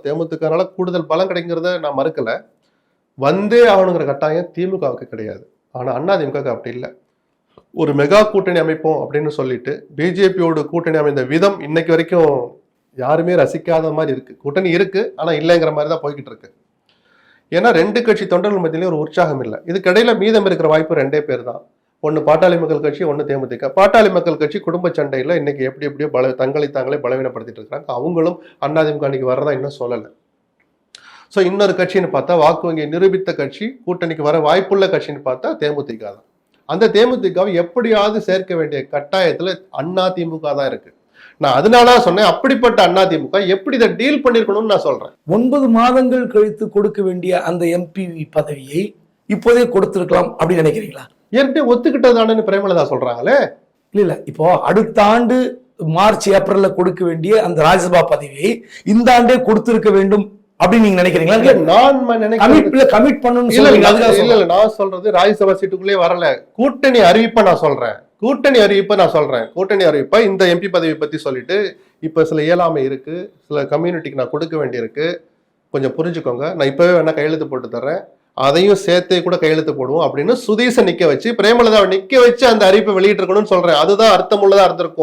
தேமுதிகனால கூடுதல் பலம் கிடைக்கிறத நான் மறுக்கல. வந்தே ஆகணுங்கிற கட்டாயம் திமுகவுக்கு கிடையாது. ஆனா அதிமுக அப்படி இல்லை. ஒரு மெகா கூட்டணி அமைப்போம் அப்படின்னு சொல்லிட்டு பிஜேபியோட கூட்டணி அமைந்த விதம் இன்னைக்கு வரைக்கும் யாருமே ரசிக்காத மாதிரி இருக்கு. கூட்டணி இருக்கு, ஆனா இல்லைங்கிற மாதிரி தான் போய்கிட்டு இருக்கு. ஏன்னா 2 கட்சி தொண்டர்கள் மத்தியிலே ஒரு உற்சாகம் இல்லை. இதுக்கிடையில மீதம் இருக்கிற வாய்ப்பு 2 பேர் தான். ஒன்னு பாட்டாளி மக்கள் கட்சி, ஒன்னு தேமுதிக. பாட்டாளி மக்கள் கட்சி குடும்ப சண்டையில இன்னைக்கு எப்படியோ தங்களை தாங்களே பலவீனப்படுத்திட்டு இருக்காங்க. அவங்களும் அதிமுக அன்னைக்கு வரதான் இன்னும் சொல்லலை. ஸோ இன்னொரு கட்சின்னு பார்த்தா வாக்கு வங்கி நிரூபித்த கட்சி, கூட்டணிக்கு வர வாய்ப்புள்ள கட்சின்னு பார்த்தா தேமுதிக தான். அந்த தேமுதிகவை எப்படியாவது சேர்க்க வேண்டிய கட்டாயத்துல அதிமுக தான் இருக்கு. நான் அதனால சொன்னேன், அப்படிப்பட்ட அதிமுக எப்படி இதை டீல் பண்ணிருக்கணும்னு நான் சொல்றேன். 9 மாதங்கள் கழித்து கொடுக்க வேண்டிய அந்த எம்பி பதவியை இப்போதே கொடுத்திருக்கலாம் அப்படின்னு நினைக்கிறீங்களா? ஏற்கனவே ஒத்துக்கிட்டதானு பிரேமலதா சொல்றாங்களே. இல்ல இப்போ அடுத்த ஆண்டு மார்ச் ஏப்ரல்ல கொடுக்க வேண்டிய அந்த ராஜ்யசபா பதவியை இந்த ஆண்டே கொடுத்திருக்க வேண்டும் அப்படின்னு நீங்க நினைக்கிறீங்களா? கமிட் பண்ணணும். இல்ல நான் சொல்றது ராஜ்யசபா சீட்டுக்குள்ளே வரல. கூட்டணி அறிவிப்பை நான் சொல்றேன். கூட்டணி அறிவிப்பை இந்த எம்பி பதவி பத்தி சொல்லிட்டு இப்ப சில இயலாமை இருக்கு, சில கம்யூனிட்டிக்கு நான் கொடுக்க வேண்டியிருக்கு, கொஞ்சம் புரிஞ்சுக்கோங்க, நான் இப்பவே வேணா கையெழுத்து போட்டு தர்றேன், அதையும் சேர்த்தே கூட கையெழுத்து போடுவோம் அப்படின்னு சுதீஷை நிக்க வச்சு பிரேமலதாவை நிக்க வச்சு அந்த அறிவிப்பை வெளியிட்டு இருக்கணும்னு சொல்றேன். அதுதான் அர்த்தமுள்ளதா இருந்திருக்கும்.